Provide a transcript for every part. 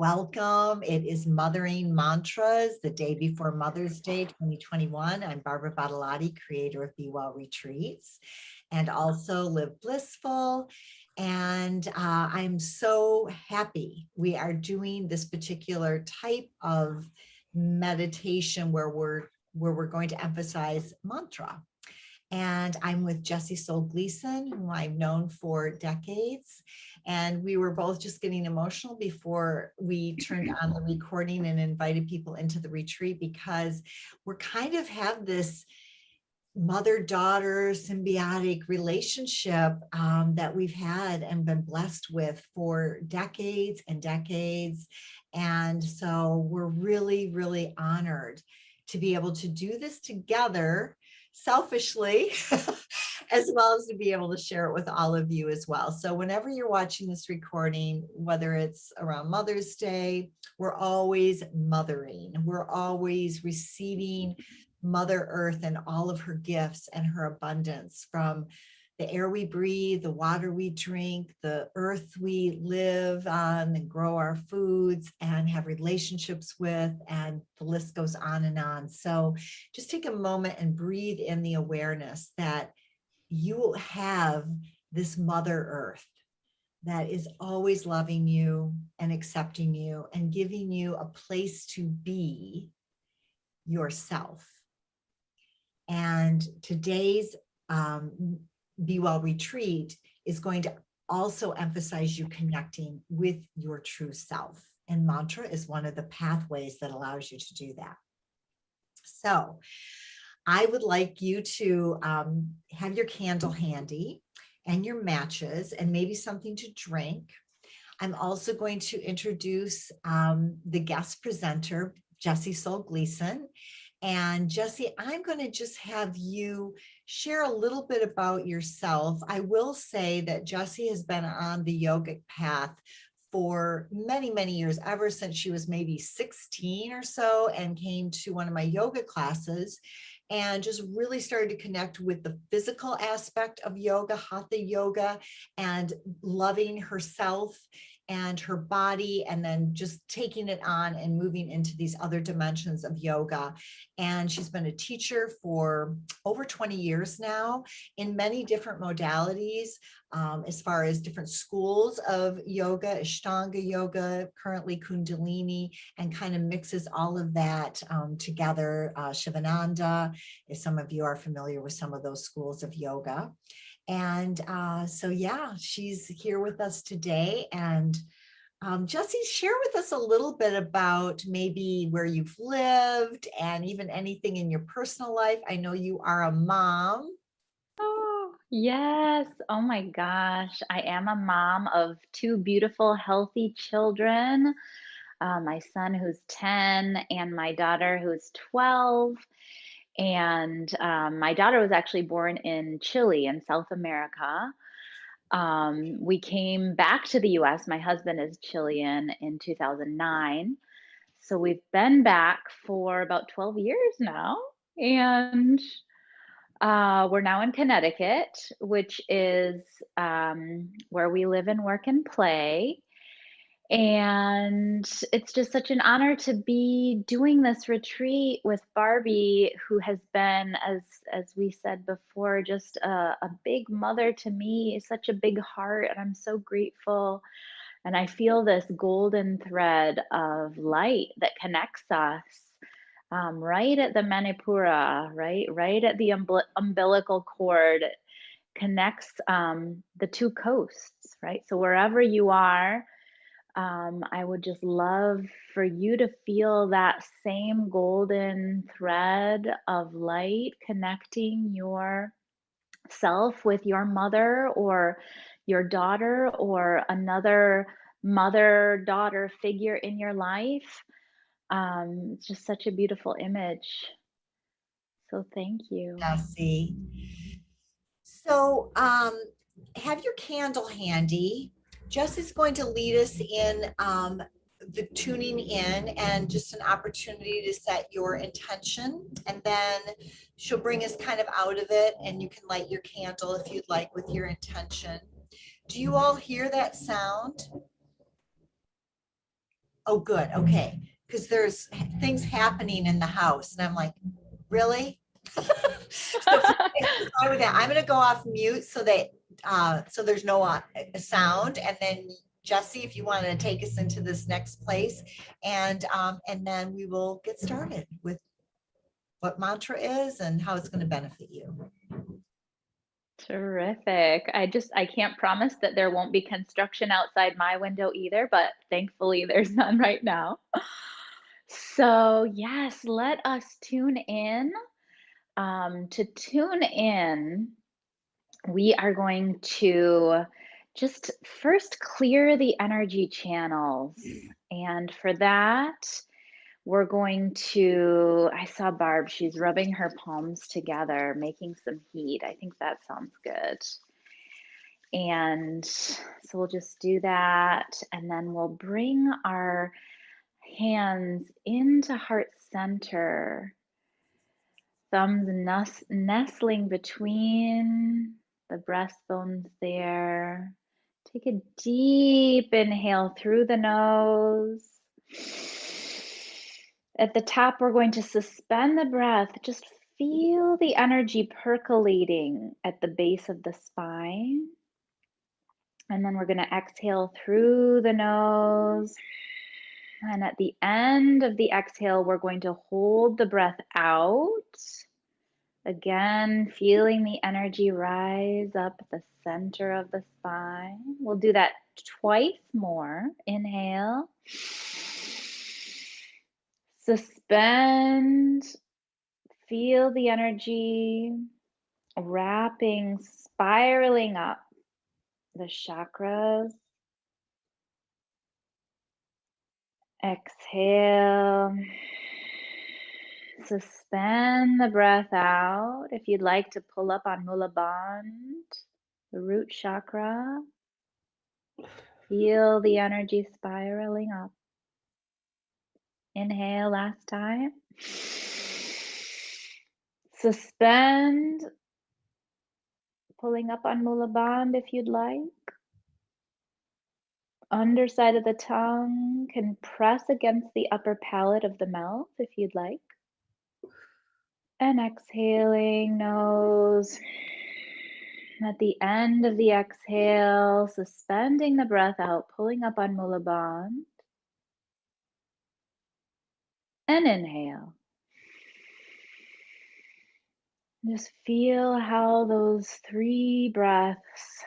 welcome. It is Mothering Mantras, the day before Mother's Day 2021. I'm Barbara Badalati, creator of Be Well Retreats and also Live Blissful. And I'm so happy we are doing this particular type of meditation where we're going to emphasize mantra. And I'm with Jessie Soul Gleason, whom I've known for decades. And we were both just getting emotional before we turned on the recording and invited people into the retreat, because we're kind of have this mother-daughter symbiotic relationship that we've had and been blessed with for decades and decades. And so we're really, really honored to be able to do this together selfishly, as well as to be able to share it with all of you as well. So whenever you're watching this recording, whether it's around Mother's Day, we're always mothering. We're always receiving Mother Earth and all of her gifts and her abundance, from the air we breathe, the water we drink, the earth we live on and grow our foods and have relationships with, and the list goes on and on. So just take a moment and breathe in the awareness that you have this Mother Earth that is always loving you and accepting you and giving you a place to be yourself. And today's Be Well retreat is going to also emphasize you connecting with your true self. And mantra is one of the pathways that allows you to do that. So I would like you to have your candle handy and your matches and maybe something to drink. I'm also going to introduce the guest presenter, Jessie Soul Gleason. And Jessie, I'm going to just have you share a little bit about yourself. I will say that Jessie has been on the yogic path for many, many years, ever since she was maybe 16 or so, and came to one of my yoga classes and just really started to connect with the physical aspect of yoga, hatha yoga, and loving herself and her body, and then just taking it on and moving into these other dimensions of yoga. And she's been a teacher for over 20 years now in many different modalities, as far as different schools of yoga, Ashtanga yoga, currently Kundalini, and kind of mixes all of that together. Shivananda, if some of you are familiar with some of those schools of yoga. And so, yeah, she's here with us today. And Jessie, share with us a little bit about maybe where you've lived and even anything in your personal life. I know you are a mom. Oh, yes. Oh my gosh. I am a mom of two beautiful, healthy children. My son who's 10 and my daughter who's 12. And my daughter was actually born in Chile in South America. We came back to the US. My husband is Chilean in 2009. So we've been back for about 12 years now. And we're now in Connecticut, which is where we live and work and play. And it's just such an honor to be doing this retreat with Barbie, who has been, as we said before, just a big mother to me, such a big heart, and I'm so grateful. And I feel this golden thread of light that connects us right at the Manipura, right at the umbilical cord, connects the two coasts, right? So wherever you are, I would just love for you to feel that same golden thread of light connecting your self with your mother or your daughter or another mother daughter figure in your life. It's just such a beautiful image. So thank you. Jessie. So have your candle handy. Jessie's going to lead us in the tuning in and just an opportunity to set your intention. And then she'll bring us kind of out of it, and you can light your candle if you'd like with your intention. Do you all hear that sound? Oh, good. Okay. Because there's things happening in the house and I'm like, really? So if you're fine with that, I'm gonna go off mute so that, so there's no sound. And then Jesse, if you want to take us into this next place, and then we will get started with what mantra is and how it's going to benefit you. Terrific. I can't promise that there won't be construction outside my window either, but thankfully there's none right now. So, yes, let us tune in. To tune in, we are going to just first clear the energy channels. And for that, we're going to, I saw Barb, she's rubbing her palms together, making some heat. I think that sounds good. And so we'll just do that. And then we'll bring our hands into heart center, thumbs nestling between the breastbones there. Take a deep inhale through the nose. At the top, we're going to suspend the breath. Just feel the energy percolating at the base of the spine. And then we're going to exhale through the nose. And at the end of the exhale, we're going to hold the breath out. Again, feeling the energy rise up the center of the spine. We'll do that twice more. Inhale. Suspend. Feel the energy wrapping, spiraling up the chakras. Exhale. Suspend the breath out. If you'd like to pull up on Mula Bandha, the root chakra, feel the energy spiraling up. Inhale last time. Suspend, pulling up on Mula Bandha if you'd like. Underside of the tongue can press against the upper palate of the mouth if you'd like. And exhaling, nose. At the end of the exhale, suspending the breath out, pulling up on Mula Bandha. And inhale. Just feel how those 3 breaths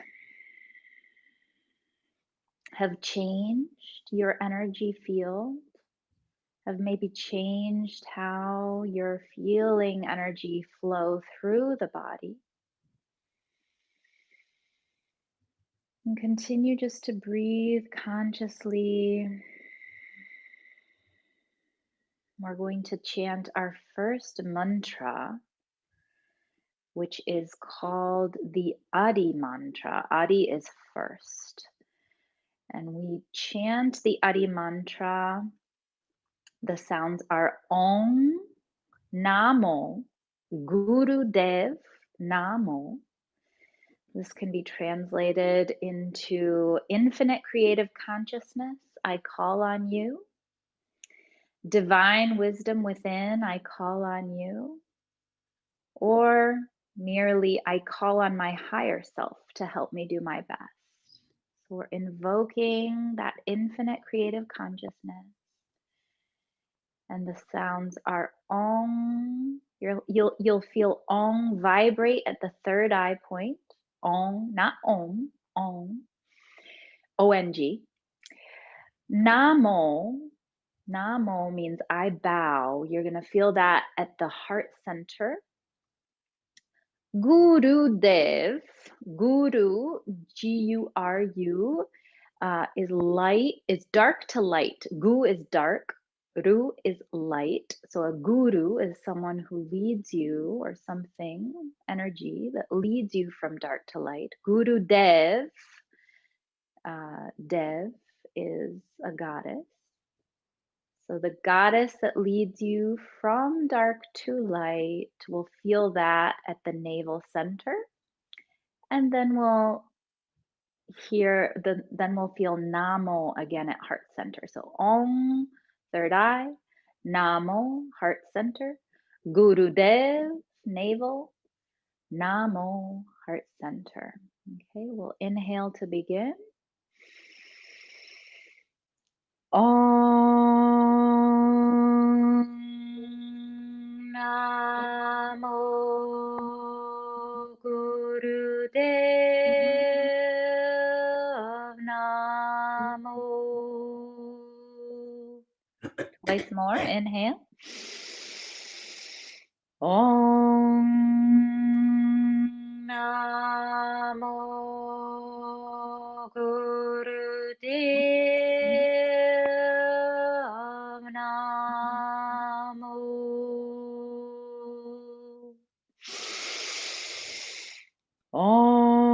have changed your energy field, have maybe changed how you're feeling energy flow through the body. And continue just to breathe consciously. We're going to chant our first mantra, which is called the Adi mantra. Adi is first. And we chant the Adi mantra. The sounds are Om, Namo, Guru Dev, Namo. This can be translated into infinite creative consciousness. I call on you. Divine wisdom within, I call on you. Or merely, I call on my higher self to help me do my best. So we're invoking that infinite creative consciousness. And the sounds are Ong. You'll feel Ong vibrate at the third eye point. Ong, not Om, Ong. O-N-G. Namo. Namo means I bow. You're going to feel that at the heart center. Guru Dev. Guru, G-U-R-U, is light, is dark to light. Gu is dark. Ru is light. So a guru is someone who leads you, or something, energy that leads you from dark to light. Guru Dev. Dev is a goddess. So the goddess that leads you from dark to light, will feel that at the navel center. And then we'll here, then we'll feel Namo again at heart center. So Om, third eye, Namo, heart center, Gurudev, navel, Namo, heart center. Okay, we'll inhale to begin. Om Namo Gurudev Namo. Twice more, inhale. Om Namo Gurudev Namo. Om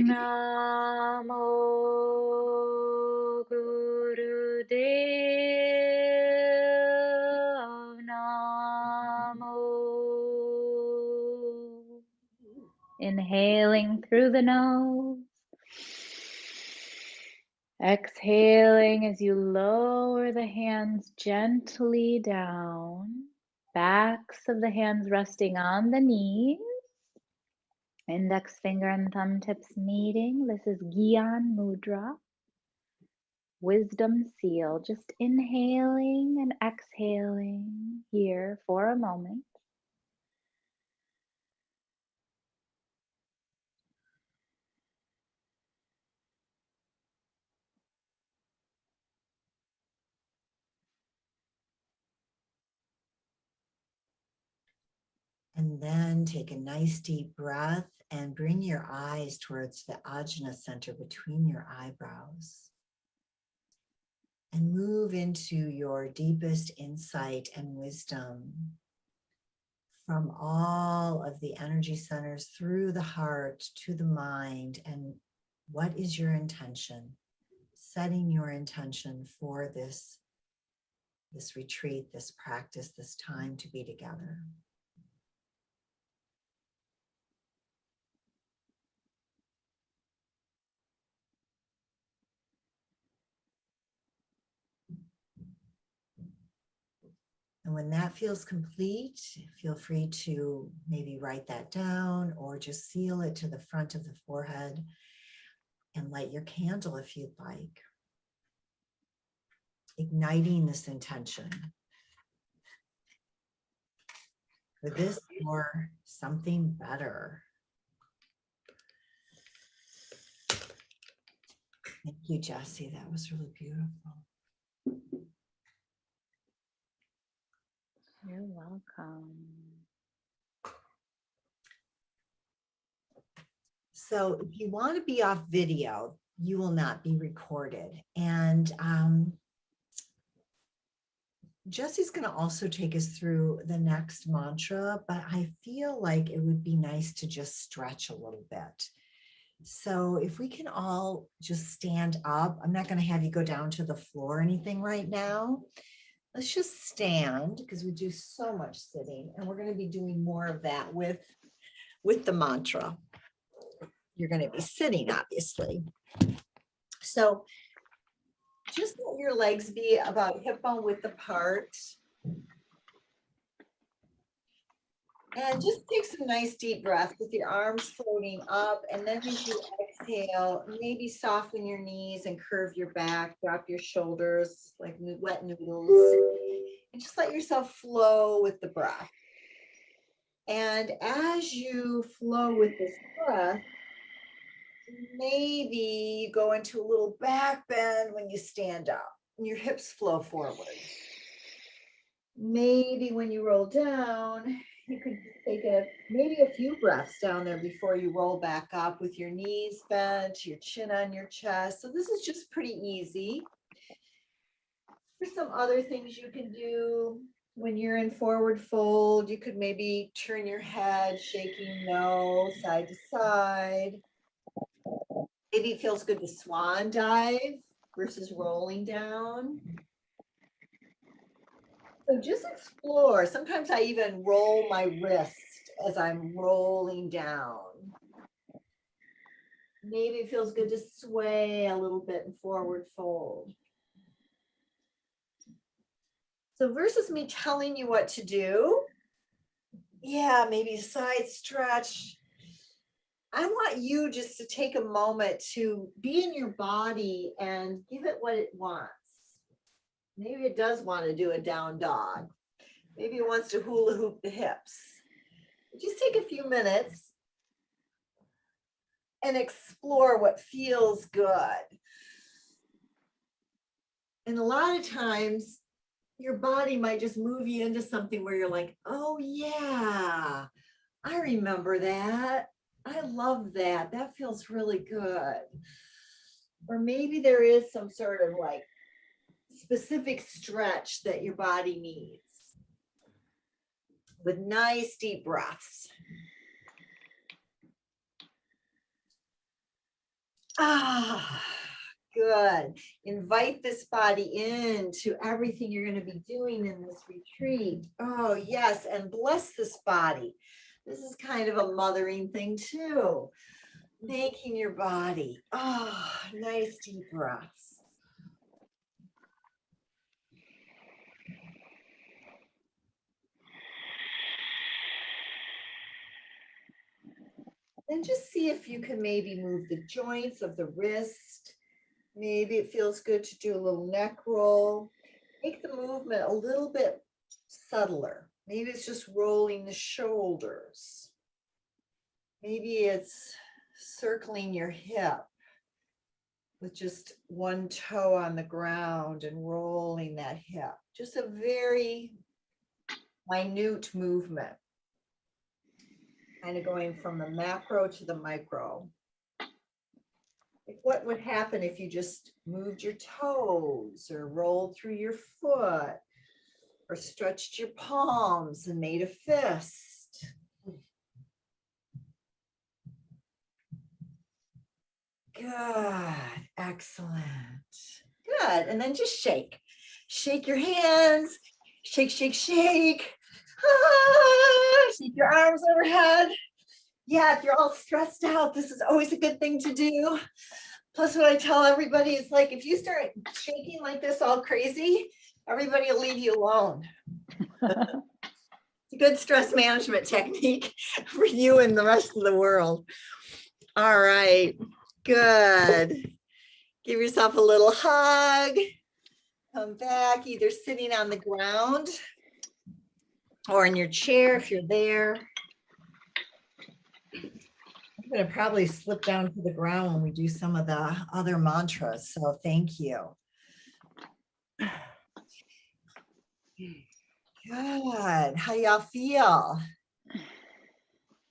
Namo Gurudev Namo. Inhaling through the nose. Exhaling as you lower the hands gently down. Backs of the hands resting on the knees. Index finger and thumb tips meeting. This is Gyan Mudra. Wisdom seal. Just inhaling and exhaling here for a moment. And then take a nice deep breath and bring your eyes towards the Ajna center between your eyebrows. And move into your deepest insight and wisdom from all of the energy centers through the heart to the mind. And what is your intention? Setting your intention for this retreat, this practice, this time to be together. And when that feels complete, feel free to maybe write that down or just seal it to the front of the forehead and light your candle if you'd like. Igniting this intention for this or something better. Thank you, Jessie. That was really beautiful. You're welcome. So if you want to be off video, you will not be recorded. And Jessie's going to also take us through the next mantra, but I feel like it would be nice to just stretch a little bit. So if we can all just stand up, I'm not going to have you go down to the floor or anything right now. Let's just stand because we do so much sitting, and we're going to be doing more of that with the mantra. You're going to be sitting, obviously. So just let your legs be about hip bone width apart. And just take some nice deep breaths with your arms floating up. And then as you exhale, maybe soften your knees and curve your back, drop your shoulders like wet noodles. And just let yourself flow with the breath. And as you flow with this breath, maybe you go into a little back bend when you stand up and your hips flow forward. Maybe when you roll down, you could take maybe a few breaths down there before you roll back up with your knees bent, your chin on your chest. So this is just pretty easy. There's some other things you can do when you're in forward fold. You could maybe turn your head, shaking no side to side. Maybe it feels good to swan dive versus rolling down. So just explore. Sometimes I even roll my wrist as I'm rolling down. Maybe it feels good to sway a little bit and forward fold. So versus me telling you what to do, yeah, maybe side stretch. I want you just to take a moment to be in your body and give it what it wants. Maybe it does want to do a down dog. Maybe it wants to hula hoop the hips. Just take a few minutes and explore what feels good. And a lot of times, your body might just move you into something where you're like, oh, yeah, I remember that. I love that. That feels really good. Or maybe there is some sort of like specific stretch that your body needs with nice deep breaths. Ah, good. Invite this body into everything you're going to be doing in this retreat. Oh, yes. And bless this body. This is kind of a mothering thing too. Making your body. Oh, nice deep breaths. Then just see if you can maybe move the joints of the wrist. Maybe it feels good to do a little neck roll. Make the movement a little bit subtler. Maybe it's just rolling the shoulders. Maybe it's circling your hip with just one toe on the ground and rolling that hip. Just a very minute movement. Kind of going from the macro to the micro. Like what would happen if you just moved your toes or rolled through your foot or stretched your palms and made a fist? Good, excellent. Good, and then just shake. Shake your hands, shake, shake, shake. Ah, shake your arms overhead. Yeah, if you're all stressed out, this is always a good thing to do. Plus, what I tell everybody is like, if you start shaking like this all crazy, everybody will leave you alone. It's a good stress management technique for you and the rest of the world. All right, good. Give yourself a little hug. Come back, either sitting on the ground or in your chair if you're there. I'm going to probably slip down to the ground when we do some of the other mantras. So thank you. Good. How y'all feel?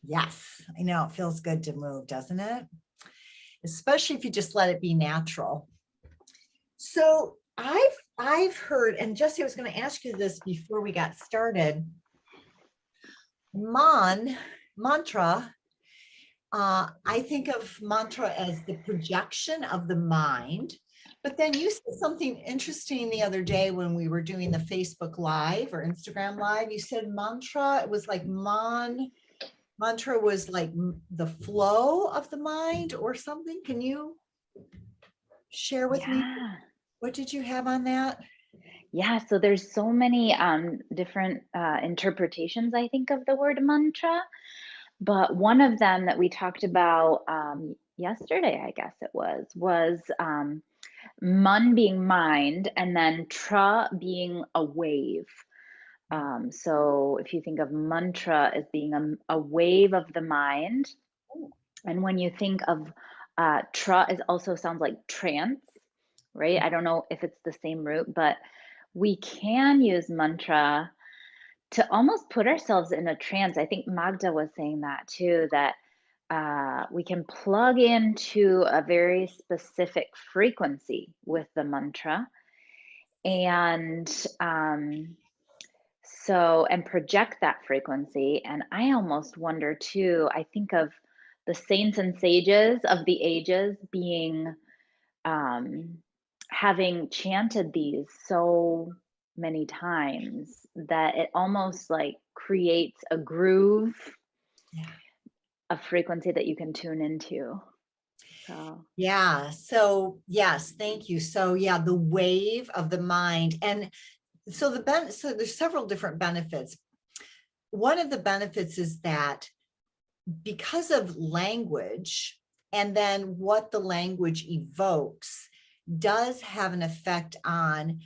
Yes, I know it feels good to move, doesn't it? Especially if you just let it be natural. So I've heard, and Jesse, I was going to ask you this before we got started. Mantra. I think of mantra as the projection of the mind. But then you said something interesting the other day when we were doing the Facebook Live or Instagram Live. You said mantra, it was like mantra was like the flow of the mind or something. Can you share with me? What did you have on that? Yeah, so there's so many different interpretations, I think, of the word mantra. But one of them that we talked about yesterday, I guess it was mun being mind, and then tra being a wave. So if you think of mantra as being a wave of the mind, and when you think of tra, it also sounds like trance, right? I don't know if it's the same root, but we can use mantra to almost put ourselves in a trance. I think Magda was saying that too, that we can plug into a very specific frequency with the mantra. And and project that frequency. And I almost wonder too, I think of the saints and sages of the ages being having chanted these so many times that it almost like creates a groove, Yeah. a frequency that you can tune into. So, Yeah. So yes, thank you. So yeah, the wave of the mind. And so so there's several different benefits. One of the benefits is that because of language and then what the language evokes does have an effect on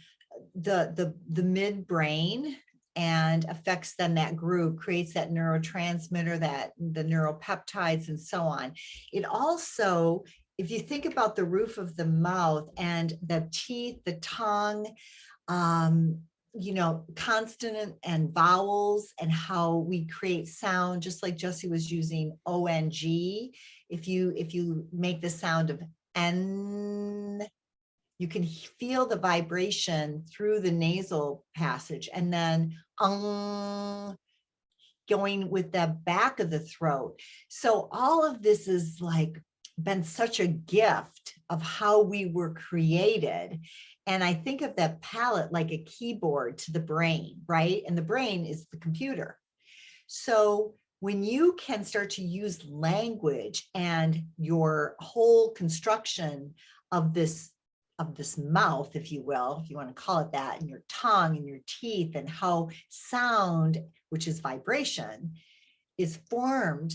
the midbrain and affects then that group, creates that neurotransmitter, that the neuropeptides and so on. It also, if you think about the roof of the mouth and the teeth, the tongue, um, consonant and vowels and how we create sound, just like Jesse was using ONG. If you make the sound of N, you can feel the vibration through the nasal passage, and then going with the back of the throat. So all of this is like been such a gift of how we were created. And I think of that palate like a keyboard to the brain, right? And the brain is the computer. So when you can start to use language and your whole construction of this mouth, if you will, if you want to call it that, and your tongue and your teeth and how sound, which is vibration, is formed.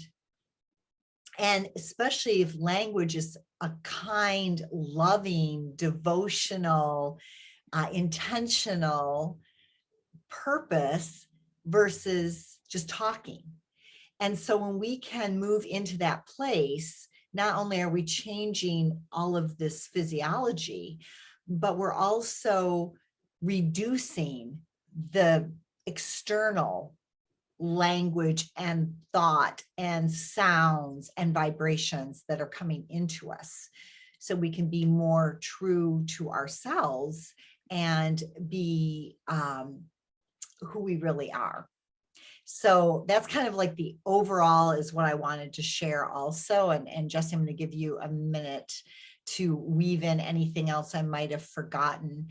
And especially if language is a kind, loving, devotional, intentional purpose versus just talking. And so when we can move into that place, not only are we changing all of this physiology, but we're also reducing the external language and thought and sounds and vibrations that are coming into us. So we can be more true to ourselves and be who we really are. So that's kind of like the overall is what I wanted to share also. And Jesse, I'm going to give you a minute to weave in anything else I might have forgotten.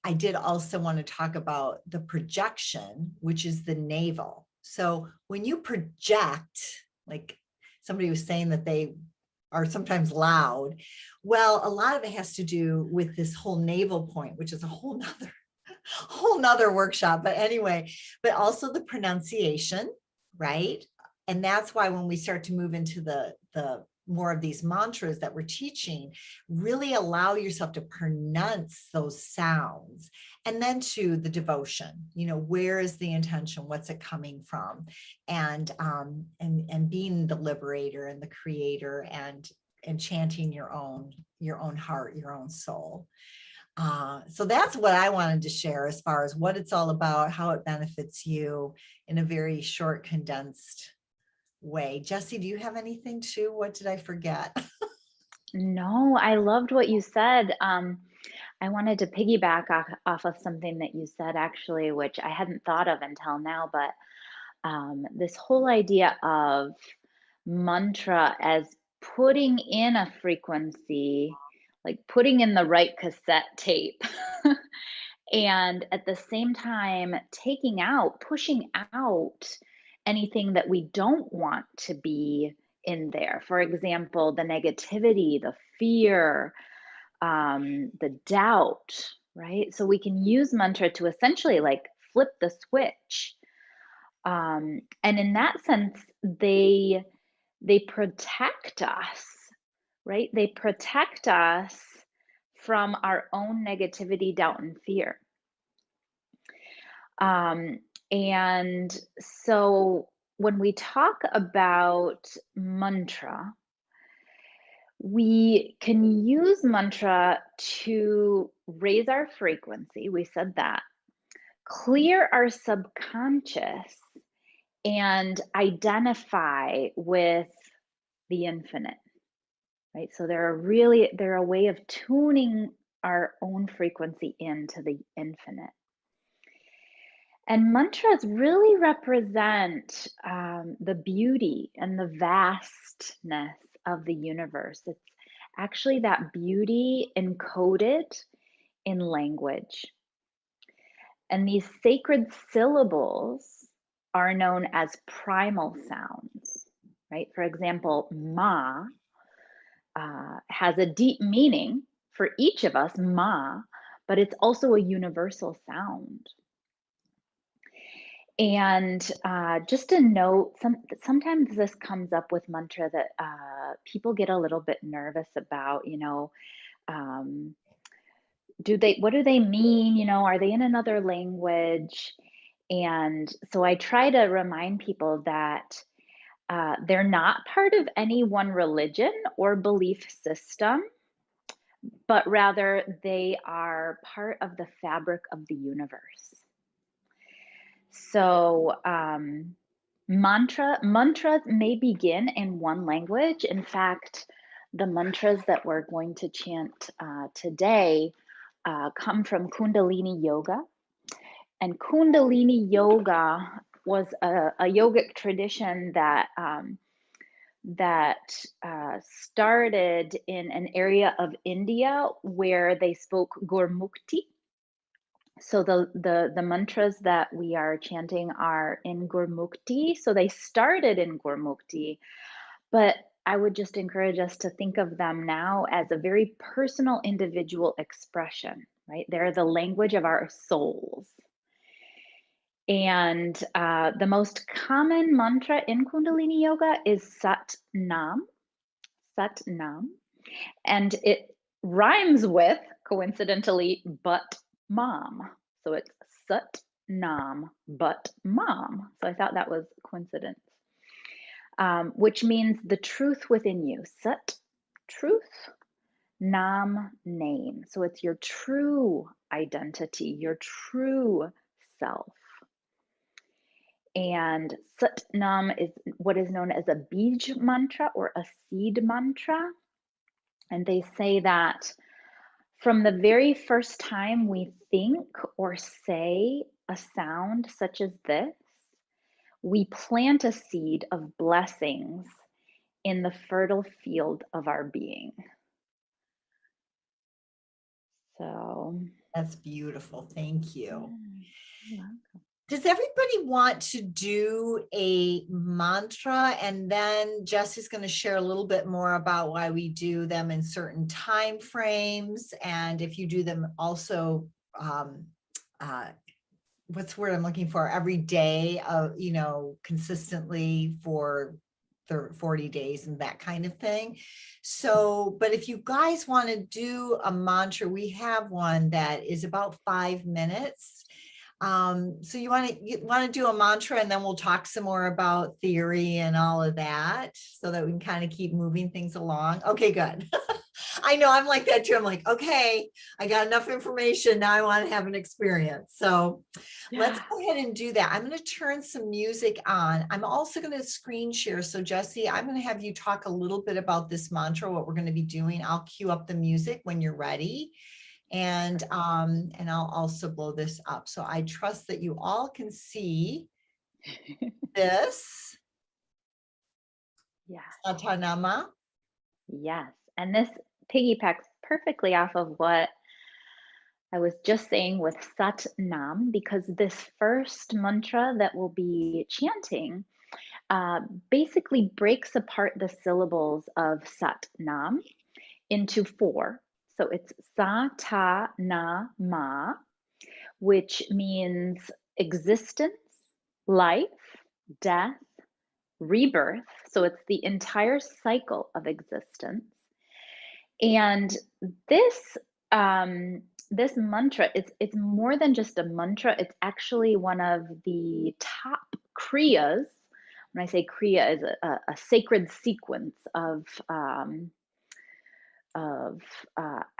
I did also want to talk about the projection, which is the navel. So when you project, like somebody was saying that they are sometimes loud. Well, a lot of it has to do with this whole navel point, which is a whole nother workshop. But anyway, but also the pronunciation, right? And that's why when we start to move into the more of these mantras that we're teaching, really allow yourself to pronounce those sounds. And then to the devotion, where is the intention? What's it coming from? And being the liberator and the creator and chanting your own heart, your own soul. So that's what I wanted to share as far as what it's all about, how it benefits you in a very short, condensed way. Jesse, do you have anything too? What did I forget? no, I loved what you said. I wanted to piggyback off of something that you said actually, which I hadn't thought of until now, but this whole idea of mantra as putting in a frequency, like putting in the right cassette tape, and at the same time pushing out anything that we don't want to be in there. For example, the negativity, the fear, the doubt, right? So we can use mantra to essentially like flip the switch. And in that sense, they protect us, right? They protect us from our own negativity, doubt, and fear. Um, and so when we talk about mantra, we can use mantra to raise our frequency. We said that. Clear our subconscious and identify with the infinite, right? So they're a way of tuning our own frequency into the infinite. And mantras really represent the beauty and the vastness of the universe. It's actually that beauty encoded in language. And these sacred syllables are known as primal sounds, right? For example, ma has a deep meaning for each of us, ma, but it's also a universal sound. And just a note, sometimes this comes up with mantra that people get a little bit nervous about, um, what do they mean? Are they in another language? And so I try to remind people that they're not part of any one religion or belief system, but rather they are part of the fabric of the universe. So, mantras may begin in one language. In fact, the mantras that we're going to chant today come from Kundalini Yoga. And Kundalini Yoga was a yogic tradition that started in an area of India where they spoke Gurmukhi. So the mantras that we are chanting are in Gurmukhi. So they started in Gurmukhi, but I would just encourage us to think of them now as a very personal individual expression, right? They're the language of our souls. And the most common mantra in Kundalini Yoga is Sat Nam, Sat Nam. And it rhymes with, coincidentally, but mom. So it's Sat Nam, but mom. So I thought that was coincidence, which means the truth within you. Sat, truth, Nam, name. So it's your true identity, your true self. And Sat Nam is what is known as a Bij mantra or a seed mantra. And they say that from the very first time we think or say a sound such as this, we plant a seed of blessings in the fertile field of our being. So, That's beautiful. Thank you. you're welcome. Does everybody want to do a mantra? And then Jesse's going to share a little bit more about why we do them in certain time frames. And if you do them also, what's the word I'm looking for? Every day, consistently for 40 days and that kind of thing. So, but if you guys want to do a mantra, we have one that is about 5 minutes. So you want to do a mantra, and then we'll talk some more about theory and all of that so that we can kind of keep moving things along. Okay, good. I know I'm like that too. I'm like, okay, I got enough information. Now I want to have an experience. So let's go ahead and do that. I'm going to turn some music on. I'm also going to screen share. So Jesse, I'm going to have you talk a little bit about this mantra, what we're going to be doing. I'll cue up the music when you're ready. And I'll also blow this up. So I trust that you all can see this. Yeah. Satanama. Yes. And this piggybacks perfectly off of what I was just saying with Sat Nam, because this first mantra that we'll be chanting basically breaks apart the syllables of Sat Nam into 4. So it's Sa Ta Na Ma, which means existence, life, death, rebirth. So it's the entire cycle of existence. And this this mantra, it's more than just a mantra. It's actually one of the top kriyas. When I say kriya, is a sacred sequence of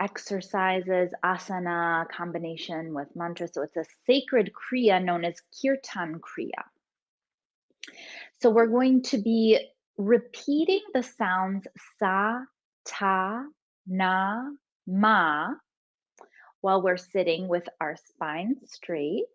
exercises, asana combination with mantra. So it's a sacred kriya known as kirtan kriya. So we're going to be repeating the sounds sa, ta, na, ma while we're sitting with our spine straight.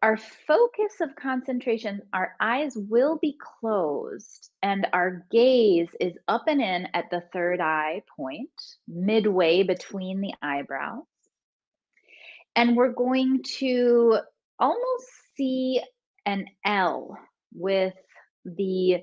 Our focus of concentration, our eyes will be closed and our gaze is up and in at the third eye point, midway between the eyebrows. And we're going to almost see an L with the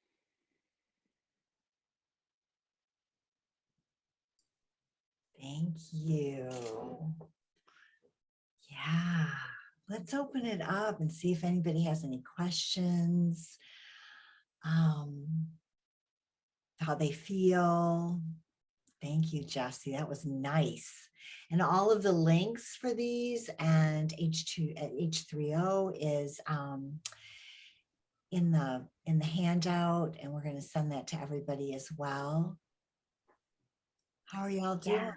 Thank you. Yeah, let's open it up and see if anybody has any questions. How they feel. Thank you, Jessie. That was nice. And all of the links for these and H3O is in the handout, and we're going to send that to everybody as well. How are y'all doing? Yeah.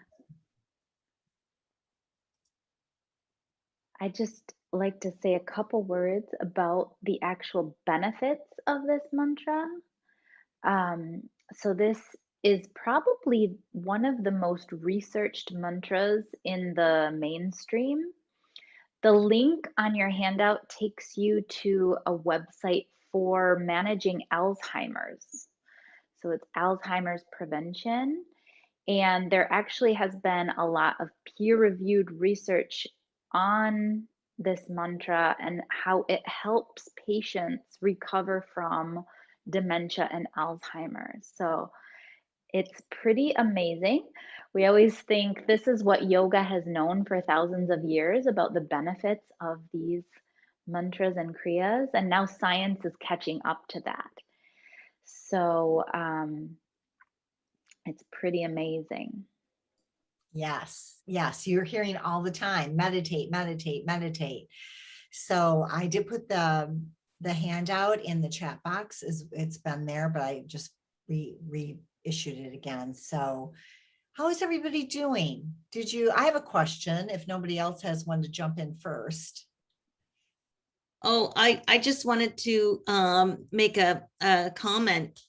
I just like to say a couple words about the actual benefits of this mantra. Um, so this is probably one of the most researched mantras in the mainstream. The link on your handout takes you to a website for managing Alzheimer's. So it's Alzheimer's prevention. And there actually has been a lot of peer-reviewed research on this mantra and how it helps patients recover from dementia and Alzheimer's. So it's pretty amazing. We always think this is what yoga has known for thousands of years about the benefits of these mantras and kriyas, and now science is catching up to that. So it's pretty amazing. Yes, yes, you're hearing all the time, meditate, meditate, meditate. So I did put the handout in the chat box. It's been there, but I just reissued it again. So how is everybody doing? I have a question if nobody else has one to jump in first. Oh, I just wanted to make a comment.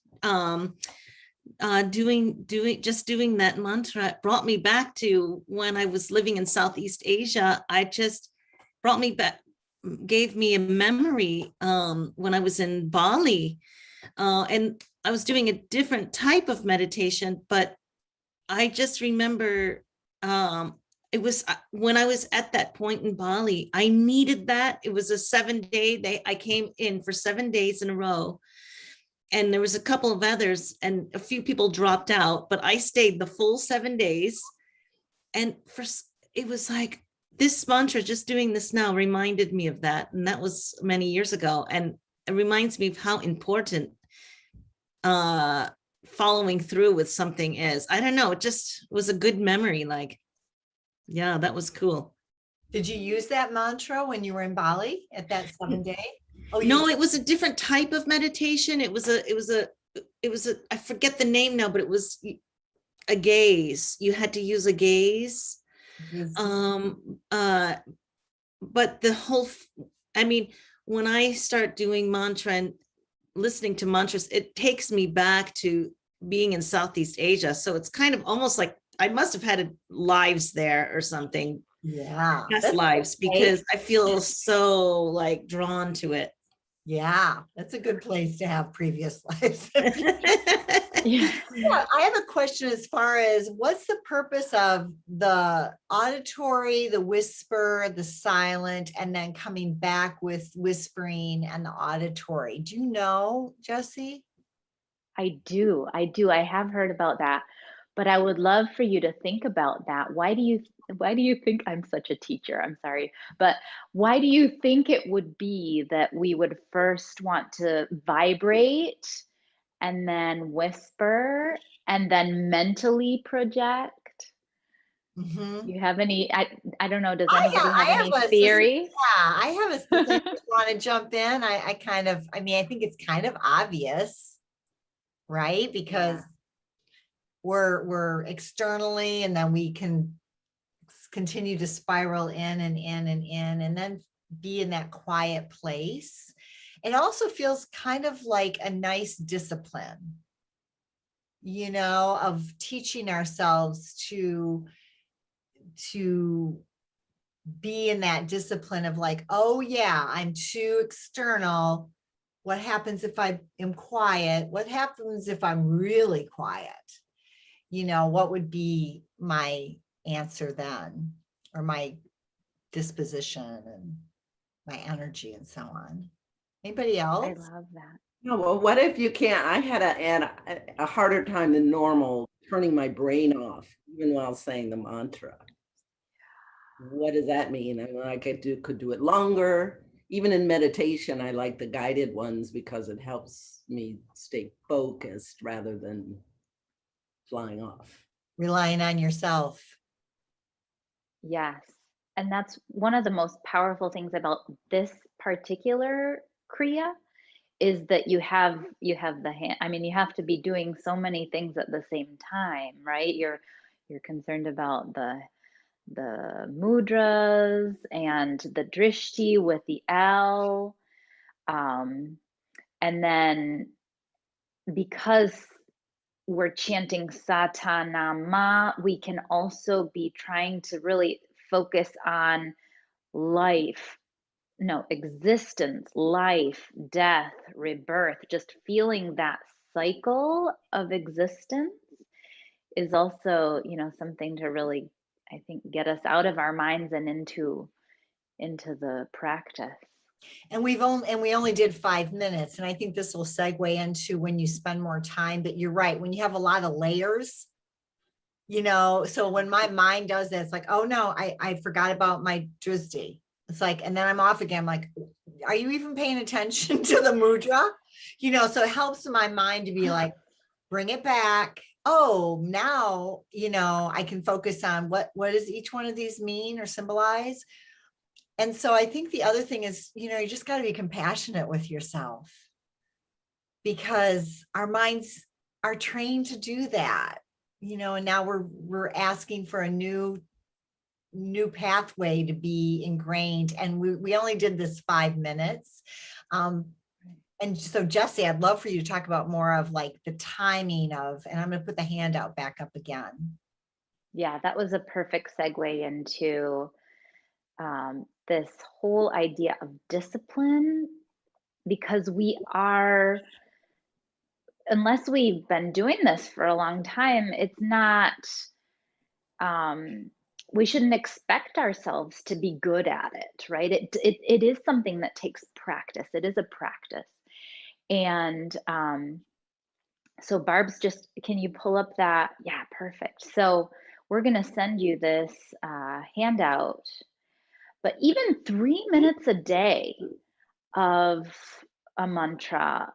Doing that mantra brought me back to when I was living in Southeast Asia. Brought me back, gave me a memory when I was in Bali, and I was doing a different type of meditation, but I just remember it was when I was at that point in Bali, I needed that. It was a 7-day. I came in for 7 days in a row. And there was a couple of others and a few people dropped out, but I stayed the full 7 days. And it was like this mantra, just doing this now reminded me of that. And that was many years ago. And it reminds me of how important following through with something is. I don't know, it just was a good memory. Like, yeah, that was cool. Did you use that mantra when you were in Bali at that 7-day? Oh, no, it was a different type of meditation. It was a, I forget the name now, but it was a gaze. You had to use a gaze. But the whole, I mean, when I start doing mantra and listening to mantras, it takes me back to being in Southeast Asia. So it's kind of almost like I must have had lives there or something. Yeah. Past lives, because I feel so like drawn to it. Yeah, that's a good place to have previous lives. Yeah. I have a question as far as what's the purpose of the auditory, the whisper, the silent, and then coming back with whispering and the auditory. Do you know, Jessie? I do. I have heard about that, but I would love for you to think about that. Why do you think I'm such a teacher? I'm sorry, but why do you think it would be that we would first want to vibrate and then whisper and then mentally project? You have any, I don't know, does anybody have any theory? I have a specific want to jump in. I mean, I think it's kind of obvious, right? Because we're externally, and then we can continue to spiral in and in and in, and then be in that quiet place. It also feels kind of like a nice discipline, you know, of teaching ourselves to be in that discipline of like, oh yeah, I'm too external. What happens if I am quiet? What happens if I'm really quiet? You know, what would be my answer then, or my disposition and my energy and so on? Anybody else? I love that. No, well, what if you can't? I had a harder time than normal turning my brain off, even while saying the mantra. What does that mean? I mean, I could do it longer. Even in meditation, I like the guided ones because it helps me stay focused rather than flying off. Relying on yourself. Yes. And that's one of the most powerful things about this particular Kriya is that you have the hand. I mean, you have to be doing so many things at the same time, right? You're concerned about the mudras and the drishti with the L. And then because we're chanting Satanama, we can also be trying to really focus on life, no, existence, life, death, rebirth, just feeling that cycle of existence is also, something to really, I think, get us out of our minds and into the practice. And we only did 5 minutes. And I think this will segue into when you spend more time, but you're right. When you have a lot of layers, so when my mind does that, it's like, oh no, I forgot about my drishti. It's like, and then I'm off again. I'm like, are you even paying attention to the mudra? So it helps my mind to be like, bring it back. Oh, now, I can focus on what does each one of these mean or symbolize? And so I think the other thing is, you just got to be compassionate with yourself, because our minds are trained to do that, and now we're asking for a new pathway to be ingrained. And we only did this 5 minutes. And so Jesse, I'd love for you to talk about more of like the timing of, and I'm going to put the handout back up again. Yeah, that was a perfect segue into this whole idea of discipline, because unless we've been doing this for a long time, it's not, we shouldn't expect ourselves to be good at it, right? It is something that takes practice. It is a practice. And so Barb's can you pull up that? Yeah, perfect. So we're going to send you this handout, but even 3 minutes a day of a mantra,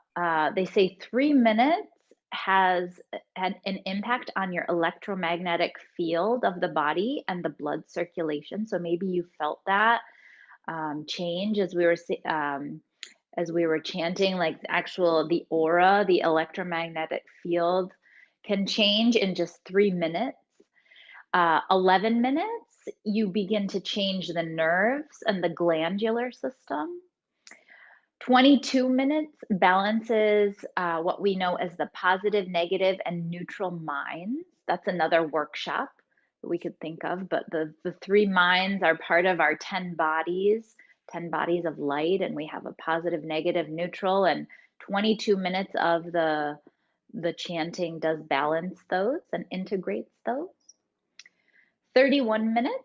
they say 3 minutes has had an impact on your electromagnetic field of the body and the blood circulation. So maybe you felt that change as we were chanting, like the aura, the electromagnetic field can change in just 3 minutes. 11 minutes, you begin to change the nerves and the glandular system. 22 minutes balances what we know as the positive, negative, and neutral minds. That's another workshop that we could think of, but the 3 minds are part of our 10 bodies of light, and we have a positive, negative, neutral, and 22 minutes of the chanting does balance those and integrates those. 31 minutes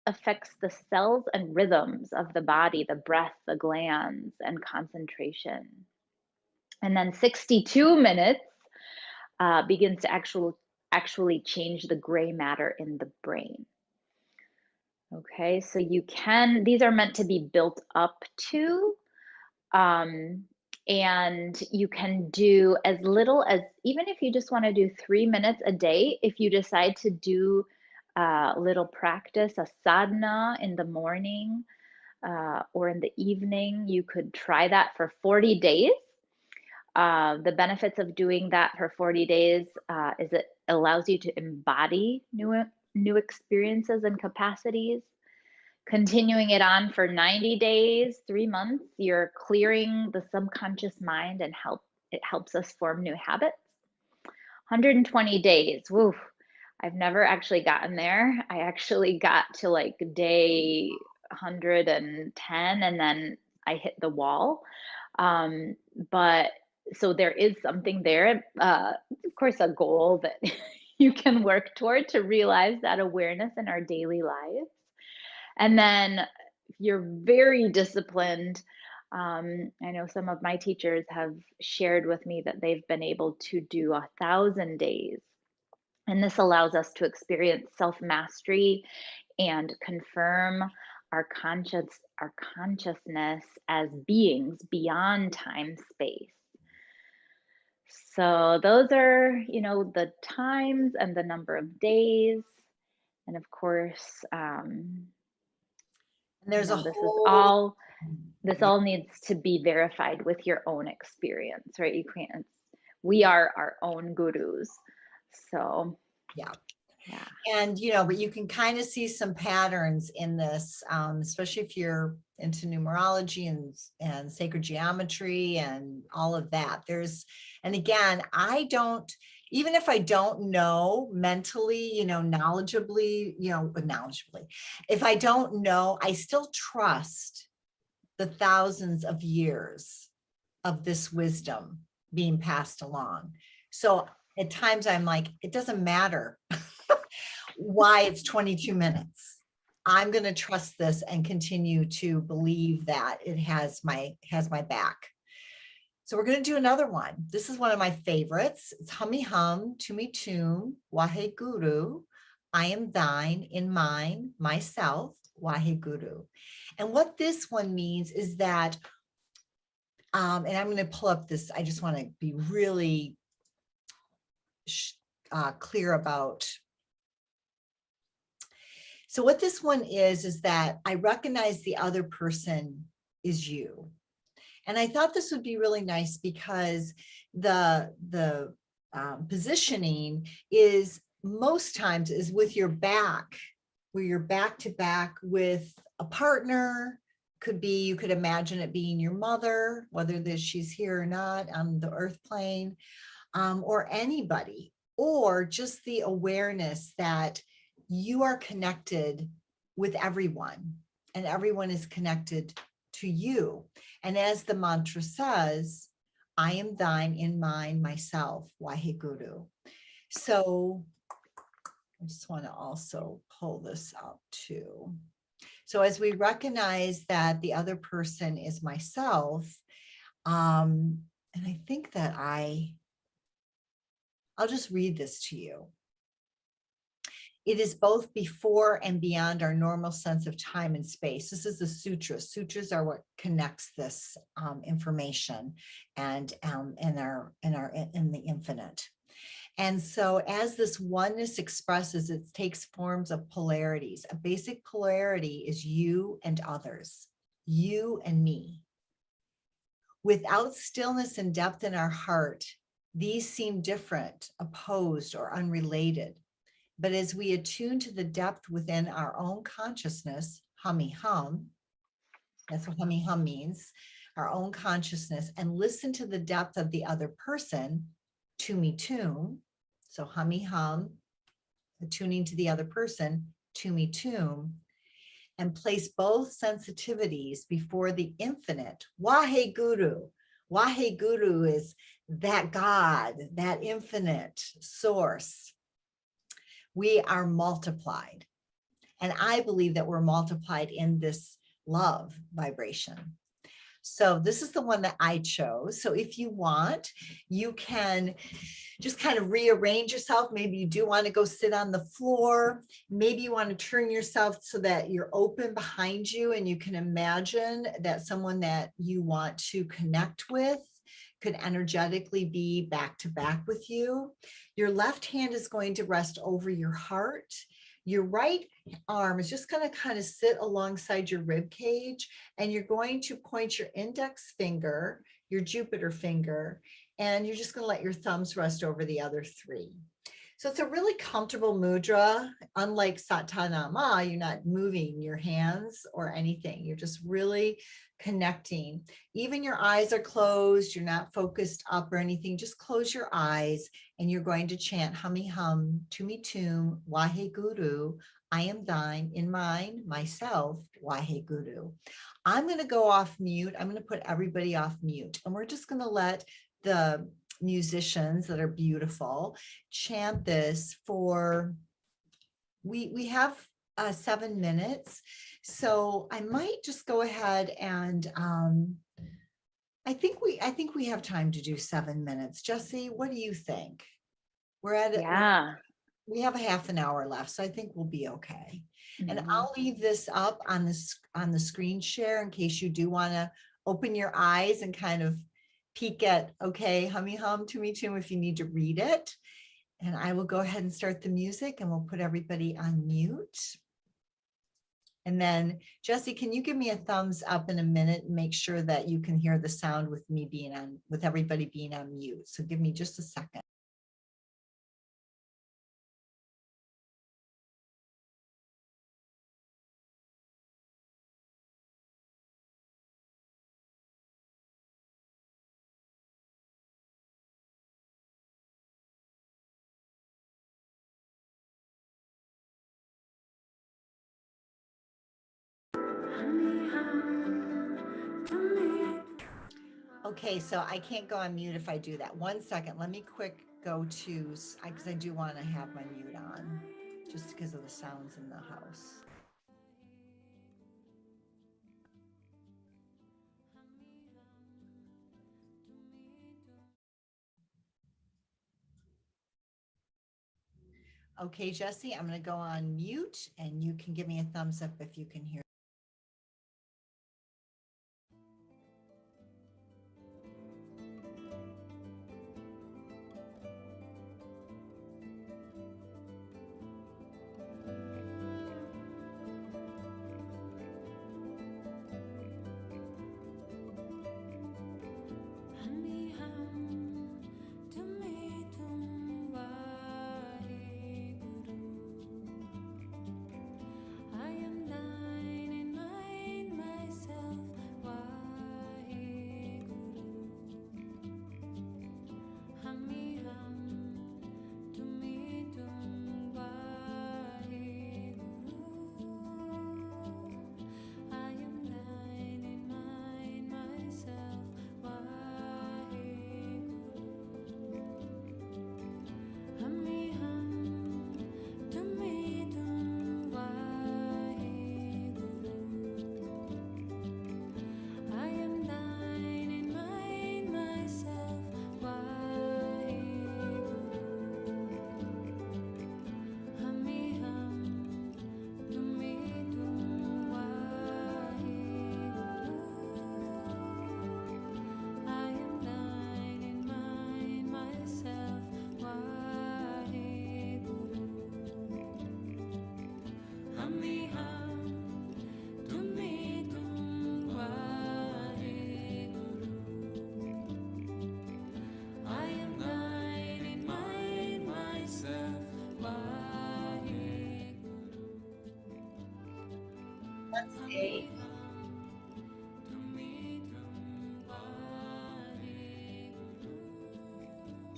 affects the cells and rhythms of the body, the breath, the glands, and concentration. And then 62 minutes begins to actually change the gray matter in the brain. Okay, so these are meant to be built up to, and you can do as little as, even if you just want to do 3 minutes a day, if you decide to do a little practice, a sadhana in the morning or in the evening, you could try that for 40 days. The benefits of doing that for 40 days is it allows you to embody new experiences and capacities. Continuing it on for 90 days, 3 months, you're clearing the subconscious mind and it helps us form new habits. 120 days, woo, I've never actually gotten there. I actually got to like day 110 and then I hit the wall. But so there is something there, of course, a goal that you can work toward to realize that awareness in our daily lives. And then if you're very disciplined, I know some of my teachers have shared with me that they've been able to do 1,000 days. And this allows us to experience self-mastery and confirm our consciousness as beings beyond time space. So those are, the times and the number of days. And of course, And there's a this is whole, all, this all needs to be verified with your own experience, right? You can't, we are our own gurus. So yeah. yeah. And, but you can kind of see some patterns in this, especially if you're into numerology and sacred geometry and all of that. And again, even if I don't know mentally, knowledgeably, if I don't know, I still trust the thousands of years of this wisdom being passed along. So at times I'm like, it doesn't matter why it's 22 minutes. I'm going to trust this and continue to believe that it has my back. So we're going to do another one. This is one of my favorites. It's Hummy Hum, Tumi Tum, Wahe Guru. I am thine, in mine, myself, Wahe Guru. And what this one means is that, and I'm going to pull up this, I just want to be really clear about. So what this one is that I recognize the other person is you. And I thought this would be really nice because the positioning is most times is with your back, where you're back to back with a partner. Could be, you could imagine it being your mother, whether she's here or not on the earth plane, or anybody, or just the awareness that you are connected with everyone and everyone is connected to you. And as the mantra says, I am thine, in mine, myself, Wahe Guru. So I just want to also pull this up too. So as we recognize that the other person is myself, and I think that I'll just read this to you. It is both before and beyond our normal sense of time and space. This is the sutras. Sutras are what connects this information and in the infinite. And so as this oneness expresses, it takes forms of polarities. A basic polarity is you and others, you and me. Without stillness and depth in our heart, these seem different, opposed, or unrelated. But as we attune to the depth within our own consciousness, hummy hum, that's what hummy hum means, our own consciousness, and listen to the depth of the other person, tumi tum, so hummy hum, attuning to the other person, tumi tum, and place both sensitivities before the infinite, Wahe Guru. Wahe Guru is that God, that infinite source. We are multiplied. And I believe that we're multiplied in this love vibration. So this is the one that I chose. So if you want, you can just kind of rearrange yourself. Maybe you do want to go sit on the floor. Maybe you want to turn yourself so that you're open behind you and you can imagine that someone that you want to connect with could energetically be back to back with you. Your left hand is going to rest over your heart. Your right arm is just going to kind of sit alongside your rib cage, and you're going to point your index finger, your Jupiter finger, and you're just going to let your thumbs rest over the other three. So it's a really comfortable mudra. Unlike Satanama, you're not moving your hands or anything. You're just really connecting. Even your eyes are closed. You're not focused up or anything. Just close your eyes and you're going to chant hummy hum, tumi tum, Wahe Guru. I am thine, in mine, myself, Wahe Guru. I'm going to go off mute. I'm going to put everybody off mute, and we're just going to let the musicians that are beautiful chant this for, we have 7 minutes. So I might just go ahead and I think we have time to do 7 minutes. Jesse, what do you think? We're at it. Yeah. We have a half an hour left, so I think we'll be okay. And Mhm. I'll leave this up on the screen share in case you do want to open your eyes and kind of peek at, okay, hummy hum to me too, if you need to read it. And I will go ahead and start the music and we'll put everybody on mute. And then Jesse, can you give me a thumbs up in a minute and make sure that you can hear the sound with me being on, with everybody being on mute. So give me just a second. Okay, so I can't go on mute if I do that. 1 second, let me quick go to, because I do want to have my mute on, just because of the sounds in the house. Okay, Jesse, I'm going to go on mute and you can give me a thumbs up if you can hear.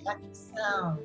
Check the sound.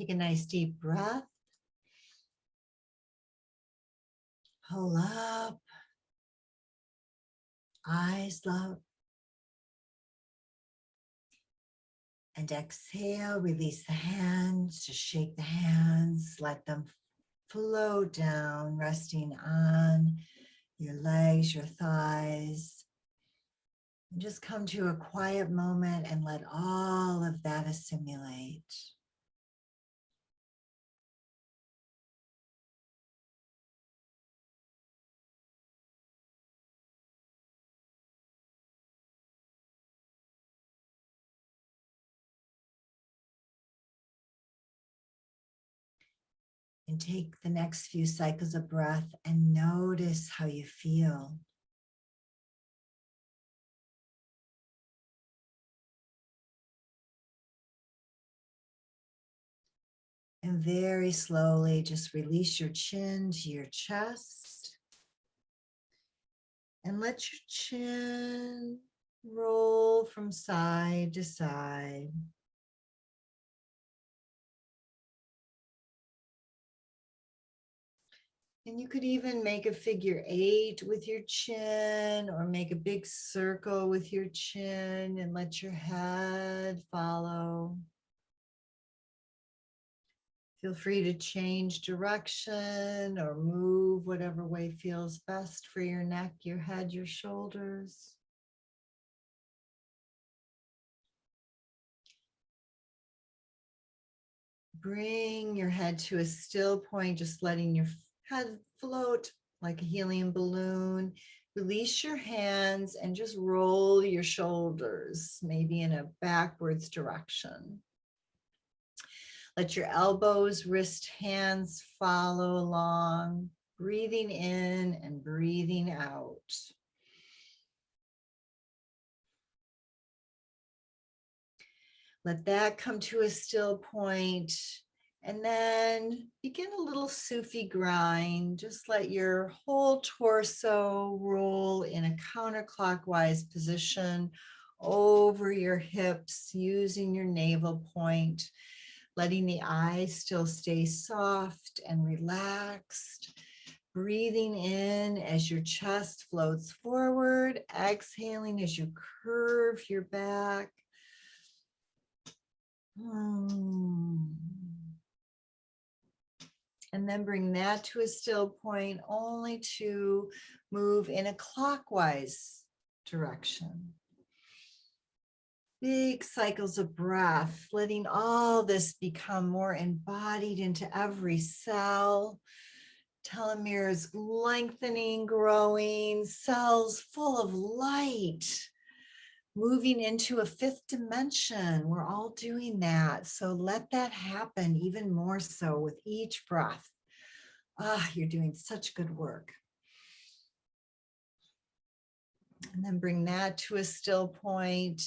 Take a nice deep breath. Pull up. Eyes up. And exhale, release the hands, just shake the hands, let them flow down, resting on your legs, your thighs. And just come to a quiet moment and let all of that assimilate. And take the next few cycles of breath and notice how you feel. And very slowly, just release your chin to your chest. And let your chin roll from side to side. And you could even make a figure 8 with your chin, or make a big circle with your chin and let your head follow. Feel free to change direction or move whatever way feels best for your neck, your head, your shoulders. Bring your head to a still point, just letting your head float like a helium balloon. Release your hands and just roll your shoulders, maybe in a backwards direction. Let your elbows, wrist, hands follow along, breathing in and breathing out. Let that come to a still point, and then begin a little Sufi grind. Just let your whole torso roll in a counterclockwise position over your hips, using your navel point, letting the eyes still stay soft and relaxed. Breathing in as your chest floats forward, exhaling as you curve your back. And then bring that to a still point, only to move in a clockwise direction. Big cycles of breath, letting all this become more embodied into every cell. Telomeres lengthening, growing, cells full of light, moving into a 5th dimension. We're all doing that. So let that happen even more so with each breath. You're doing such good work. And then bring that to a still point.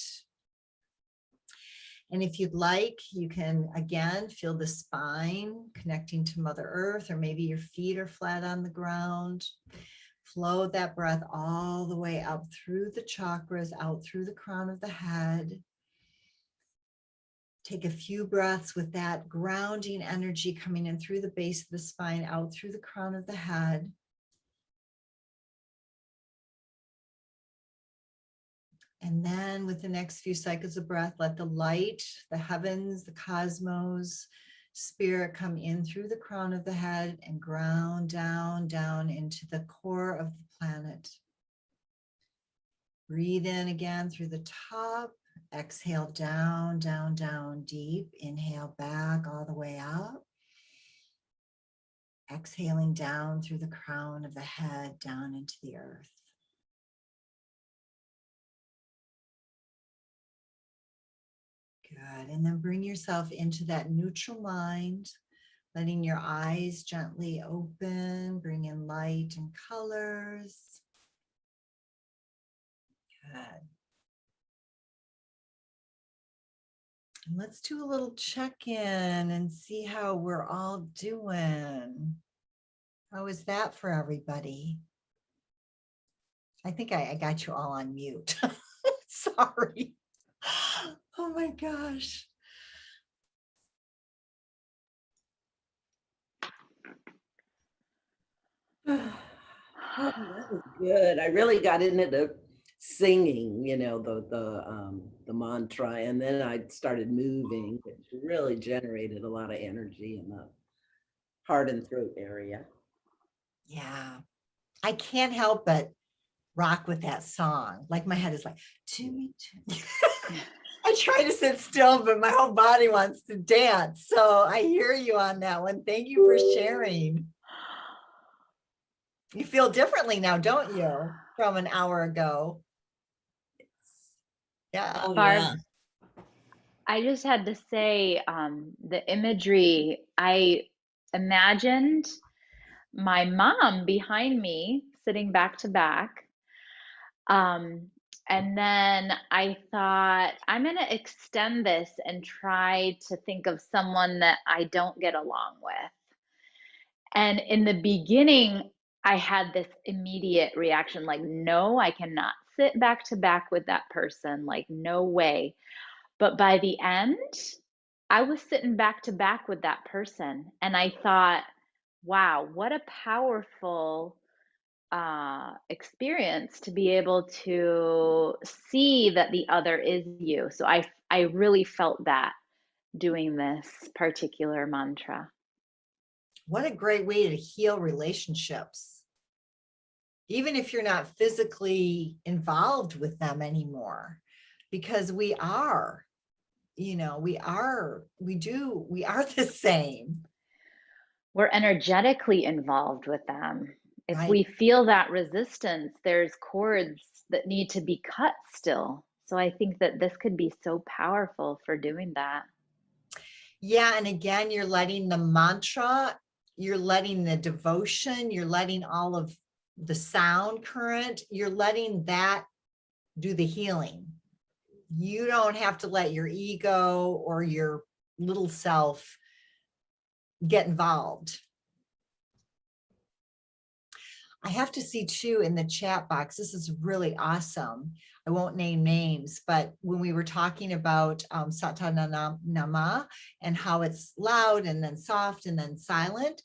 And if you'd like, you can, again, feel the spine connecting to Mother Earth, or maybe your feet are flat on the ground. Flow that breath all the way up through the chakras, out through the crown of the head. Take a few breaths with that grounding energy coming in through the base of the spine, out through the crown of the head. And then with the next few cycles of breath, let the light, the heavens, the cosmos, spirit come in through the crown of the head and ground down, down into the core of the planet. Breathe in again through the top. Exhale down, down, down deep. Inhale back all the way up. Exhaling down through the crown of the head, down into the earth. Good. And then bring yourself into that neutral mind, letting your eyes gently open, bring in light and colors. Good. And let's do a little check-in and see how we're all doing. How is that for everybody? I think I got you all on mute. Sorry. Oh my gosh. Oh, that was good. I really got into the singing, the mantra, and then I started moving, which really generated a lot of energy in the heart and throat area. Yeah. I can't help but rock with that song. Like my head is like, I try to sit still, but my whole body wants to dance. So I hear you on that one. Thank you for sharing. You feel differently now, don't you, from an hour ago? Yeah. Oh, Barb, yeah. I just had to say, the imagery, I imagined my mom behind me sitting back to back. And then I thought, I'm going to extend this and try to think of someone that I don't get along with. And in the beginning, I had this immediate reaction like, no, I cannot sit back to back with that person. Like, no way. But by the end, I was sitting back to back with that person. And I thought, wow, what a powerful experience to be able to see that the other is you. So I really felt that doing this particular mantra. What a great way to heal relationships. Even if you're not physically involved with them anymore, because we are, we are the same. We're energetically involved with them. If Right. we feel that resistance, there's cords that need to be cut still. So I think that this could be so powerful for doing that. Yeah. And again, you're letting the mantra, you're letting the devotion, you're letting all of the sound current, you're letting that do the healing. You don't have to let your ego or your little self get involved. I have to see too in the chat box, this is really awesome. I won't name names, but when we were talking about Satanama and how it's loud and then soft and then silent,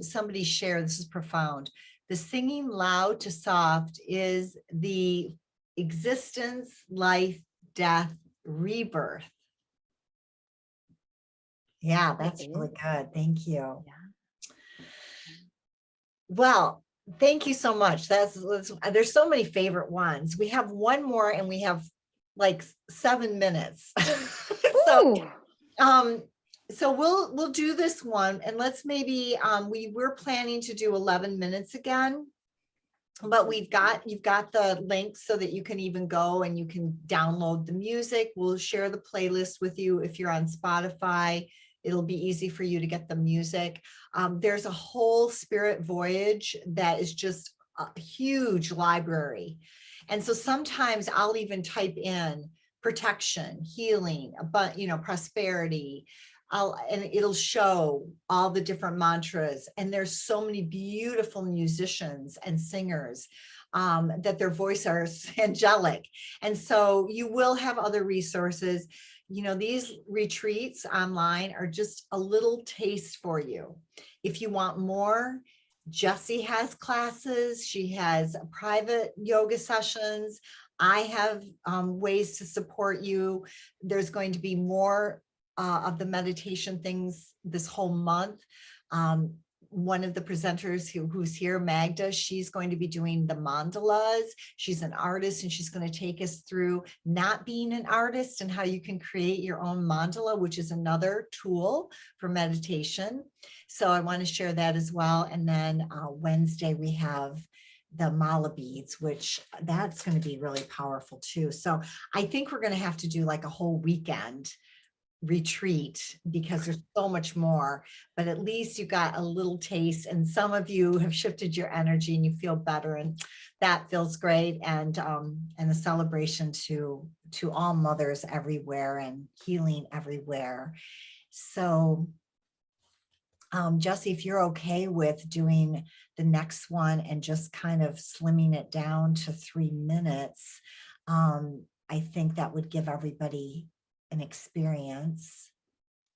somebody shared, this is profound. The singing loud to soft is the existence, life, death, rebirth. Yeah, that's really good. Thank you. Yeah. Well, thank you so much. There's so many favorite ones. We have one more and we have like 7 minutes. So we'll do this one and let's maybe we were planning to do 11 minutes again. But you've got the link so that you can even go and you can download the music. We'll share the playlist with you if you're on Spotify. It'll be easy for you to get the music. There's a whole Spirit Voyage that is just a huge library. And so sometimes I'll even type in protection, healing, but prosperity, and it'll show all the different mantras. And there's so many beautiful musicians and singers that their voice are angelic. And so you will have other resources. These retreats online are just a little taste for you. If you want more, Jessie has classes. She has private yoga sessions. I have ways to support you. There's going to be more of the meditation things this whole month. One of the presenters who's here, Magda, she's going to be doing the mandalas. She's an artist and she's going to take us through not being an artist and how you can create your own mandala, which is another tool for meditation. So I want to share that as well. And then Wednesday we have the mala beads, which that's going to be really powerful too. So I think we're going to have to do like a whole weekend retreat because there's so much more, but at least you got a little taste and some of you have shifted your energy and you feel better, and that feels great. And a celebration to all mothers everywhere and healing everywhere. So Jessie, if you're okay with doing the next one and just kind of slimming it down to 3 minutes, I think that would give everybody an experience.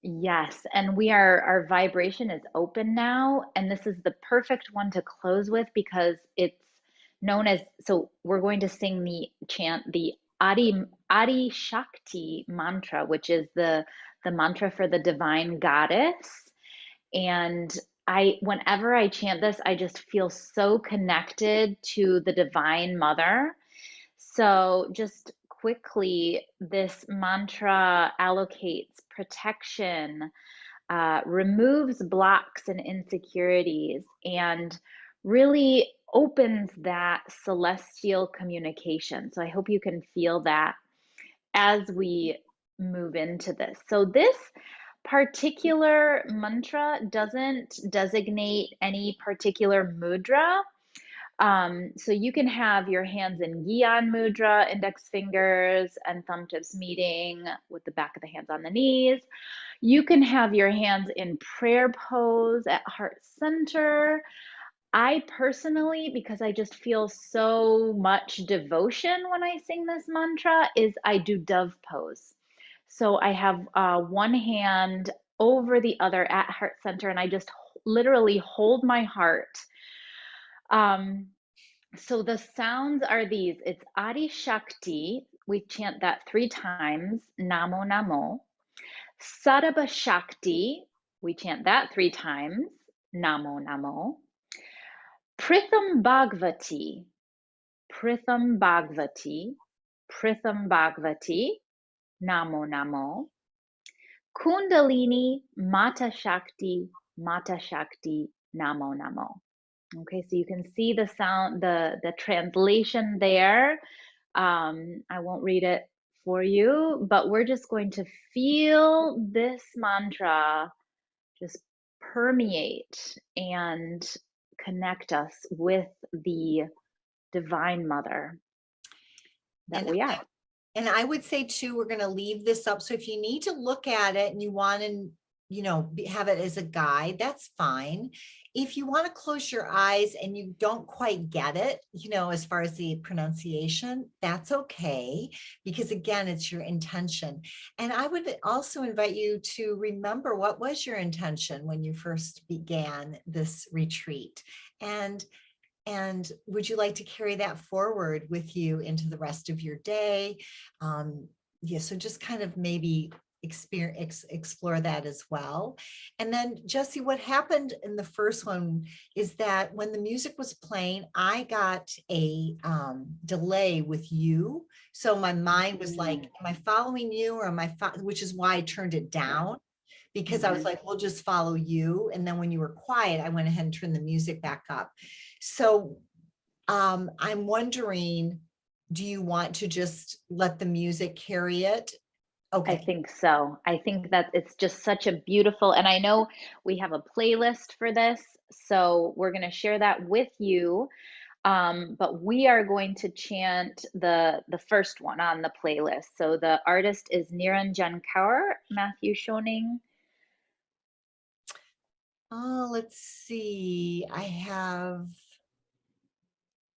Yes, and our vibration is open now, and this is the perfect one to close with because it's known as, so we're going to sing the Adi Shakti mantra, which is the mantra for the divine goddess. And whenever I chant this, I just feel so connected to the Divine Mother. So just quickly, this mantra allocates protection, removes blocks and insecurities, and really opens that celestial communication. So I hope you can feel that as we move into this. So this particular mantra doesn't designate any particular mudra. So you can have your hands in Gyan Mudra, index fingers and thumb tips meeting with the back of the hands on the knees. You can have your hands in prayer pose at heart center. I personally, because I just feel so much devotion when I sing this mantra, is I do dove pose. So I have one hand over the other at heart center, and I just literally hold my heart. So the sounds are these. It's Adi Shakti. We chant that 3 times. Namo Namo. Sarabha Shakti. We chant that 3 times. Namo Namo. Pritham Bhagavati. Pritham Bhagavati. Pritham Bhagavati. Namo Namo. Kundalini Mata Shakti. Mata Shakti. Namo Namo. Okay, so you can see the sound, the translation there. I won't read it for you, but we're just going to feel this mantra just permeate and connect us with the Divine Mother that And we are. And I would say too, we're going to leave this up. So if you need to look at it and you want to, have it as a guide, that's fine. If you want to close your eyes and you don't quite get it, as far as the pronunciation, that's okay. Because again, it's your intention. And I would also invite you to remember, what was your intention when you first began this retreat? And would you like to carry that forward with you into the rest of your day? So just kind of maybe explore that as well. And then Jesse, what happened in the first one is that when the music was playing, I got a delay with you. So my mind was like, am I following you, or am I, which is why I turned it down. Because I was like, we'll just follow you. And then when you were quiet, I went ahead and turned the music back up. So I'm wondering, do you want to just let the music carry it? Okay. I think so. I think that it's just such a beautiful, and I know we have a playlist for this, so we're going to share that with you. But we are going to chant the first one on the playlist. So the artist is Niranjan Kaur, Matthew Schoening. Oh, let's see. I have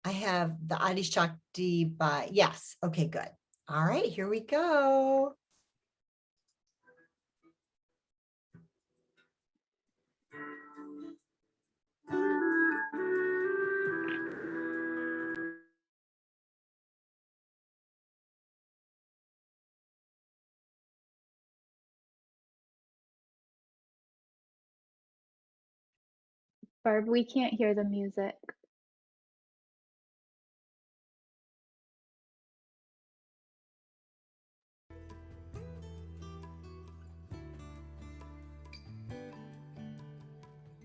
the Adi Shakti by, yes. Okay, good. All right, here we go. Barb, we can't hear the music.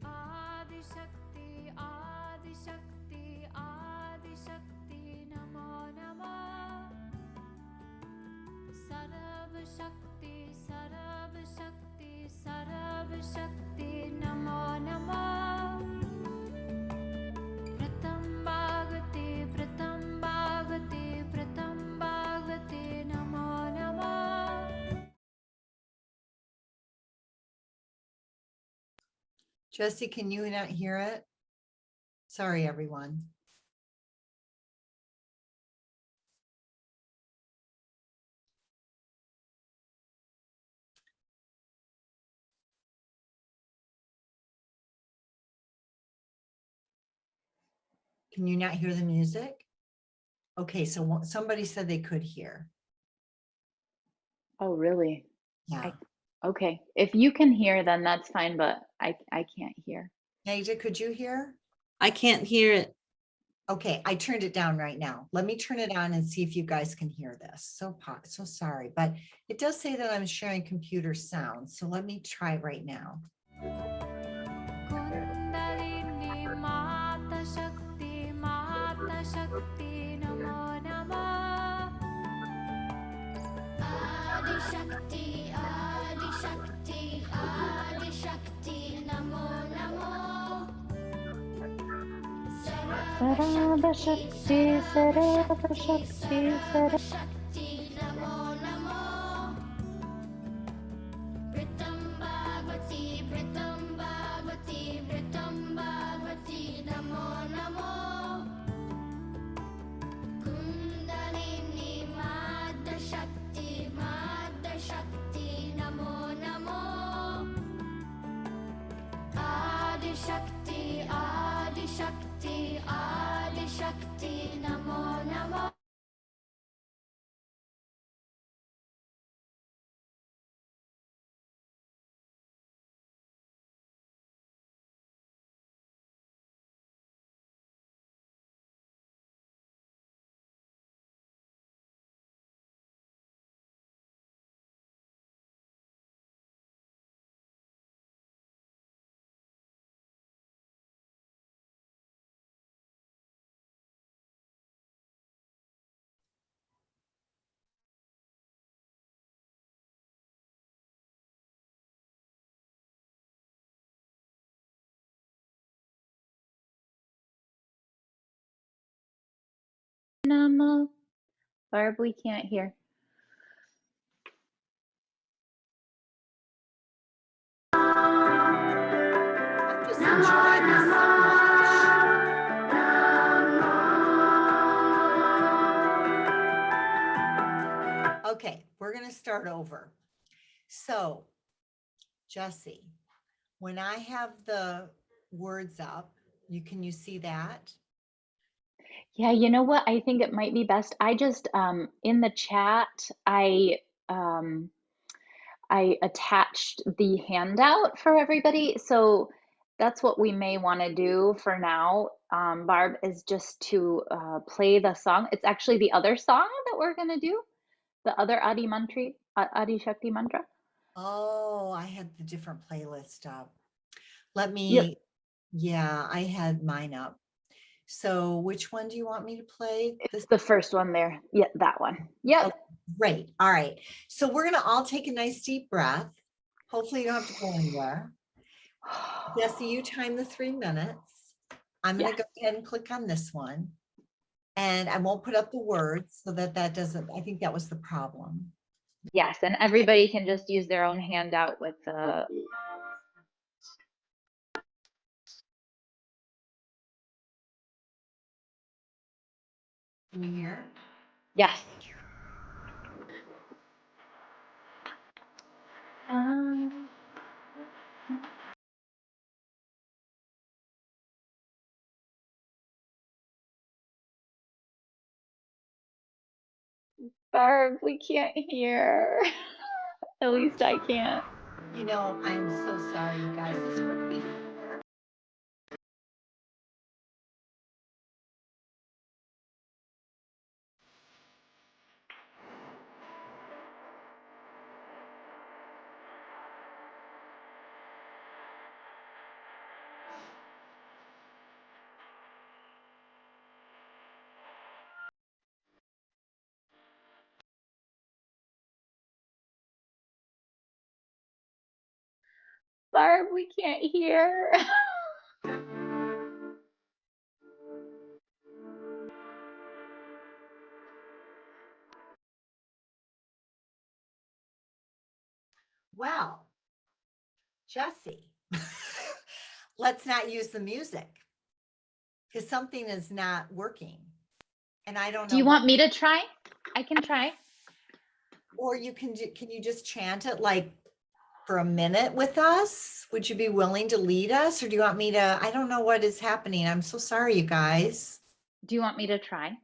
Adi Shakti, Adi Shakti, Adi Shakti, Namo Namo. Sarab Shakti, Sarab Shakti, Sarab Shakti, Namo Namo. Pratham Bhagavati, Pratham Bhagavati, Pratham Bhagavati, Namo Namo. Jesse, can you not hear it? Sorry, everyone. Can you not hear the music? Okay, so somebody said they could hear. Oh, really? Yeah. Okay. If you can hear, then that's fine, but I can't hear. Naja, could you hear? I can't hear it. Okay, I turned it down right now. Let me turn it on and see if you guys can hear this. So sorry, but it does say that I'm sharing computer sound. So let me try it right now. Kundalini माता शक्ति नमो नमः Adishakti Adishakti Adishakti Namo Namo Sarabashakti, Sarabashakti, Sarabashakti. शक्ति नमो नमो भृतं भागवती Namo Namo kundalini मातशक्ति Namo Namo Adishakti Adishakti Adishakti Namo Namo Namo. Barb, we can't hear. I'm just enjoying this so much. Okay, we're going to start over. So, Jesse, when I have the words up, can you see that? Yeah, you know what? I think it might be best. I just in the chat, um I attached the handout for everybody. So that's what we may want to do for now, Barb, is just to play the song. It's actually the other song that we're going to do, the other Adi Shakti mantra. Oh, I had the different playlist up. Let me, Yep. yeah, I had mine up. So which one do you want me to play? It's the first one there. Yeah, that one. Yep. Okay, great. All right. So we're going to all take a nice deep breath. Hopefully you don't have to go anywhere. Jesse, you time the 3 minutes. I'm going to go ahead and click on this one. And I won't put up the words so that doesn't, I think that was the problem. Yes, and everybody can just use their own handout with the. Can you hear? Yes. Barb, we can't hear. At least I can't. You know, I'm so sorry, you guys. This would be Barb, we can't hear. well, Jesse, let's not use the music because something is not working. And I don't know. Do you want me to try? I can try. Or can you just chant it like for a minute with us? Would you be willing to lead us? Or do you want me to, I don't know what is happening. I'm so sorry, you guys. Do you want me to try?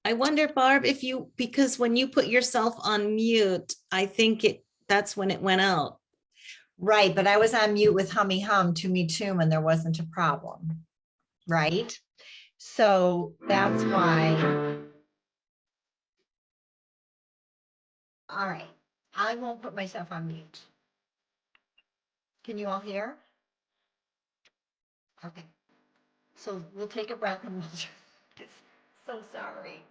I wonder, Barb, if you, because when you put yourself on mute, I think that's when it went out. Right, but I was on mute with hummy hum to me too, and there wasn't a problem, right? So that's why. All right, I won't put myself on mute. Can you all hear? Okay, so we'll take a breath and we'll so sorry.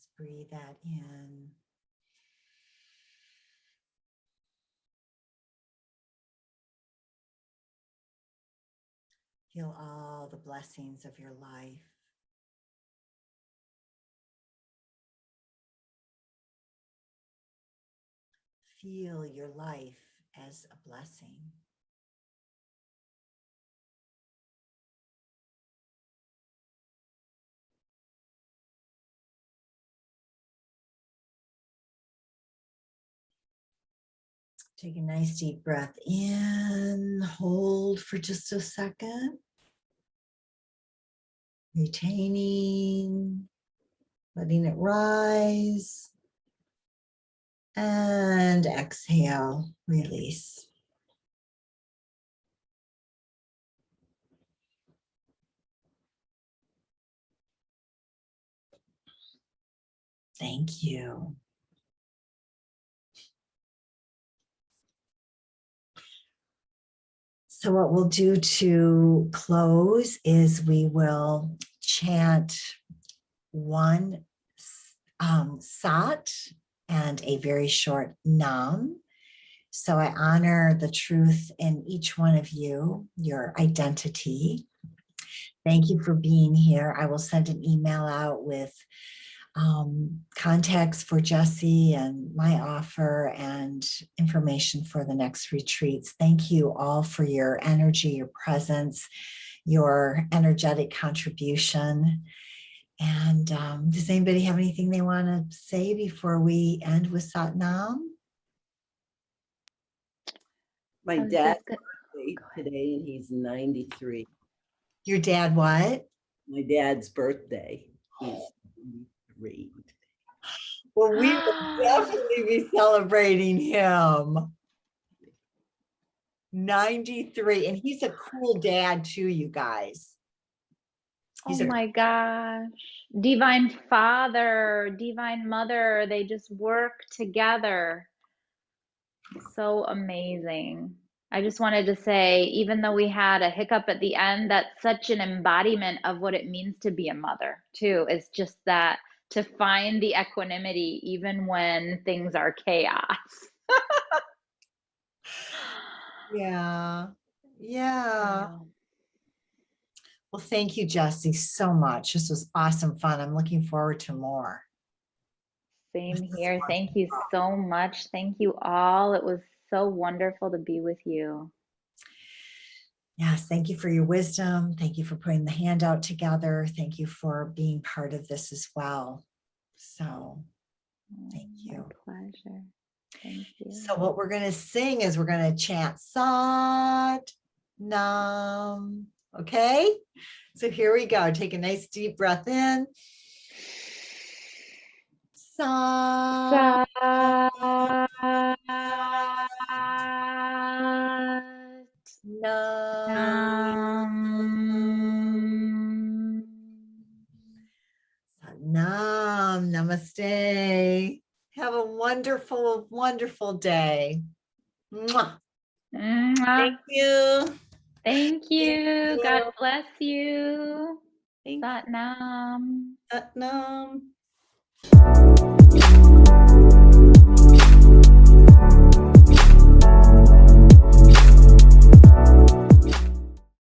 Let's breathe that in. Feel all the blessings of your life. Feel your life as a blessing. Take a nice deep breath in, hold for just a second. Retaining, letting it rise. And exhale, release. Thank you. So what we'll do to close is we will chant one sat and a very short nam. So I honor the truth in each one of you, your identity. Thank you for being here. I will send an email out with contacts for Jessie and my offer and information for the next retreats. Thank you all for your energy, your presence, your energetic contribution. And does anybody have anything they want to say before we end with Satnam? My I was dad's just go- birthday today, and he's 93. Your dad what? My dad's birthday. He's 93. Well, we will definitely be celebrating him. 93, and he's a cool dad too, you guys. Oh my gosh. Divine Father, Divine Mother, they just work together. So amazing. I just wanted to say, even though we had a hiccup at the end, that's such an embodiment of what it means to be a mother, too. It's just that to find the equanimity even when things are chaos. Yeah. Wow. Well, thank you, Jessie, so much. This was awesome fun. I'm looking forward to more. Same here. Thank you so much. Thank you all. It was so wonderful to be with you. Yes, thank you for your wisdom. Thank you for putting the handout together. Thank you for being part of this as well. So thank you. My pleasure. Thank you. So what we're going to sing is we're going to chant Sat Nam. Okay? So here we go. Take a nice deep breath in. Sat. Nam. Namaste. Have a wonderful, wonderful day. Mwah. Thank you. Thank you. you. God bless you. Thank Satnam. you. Satnam.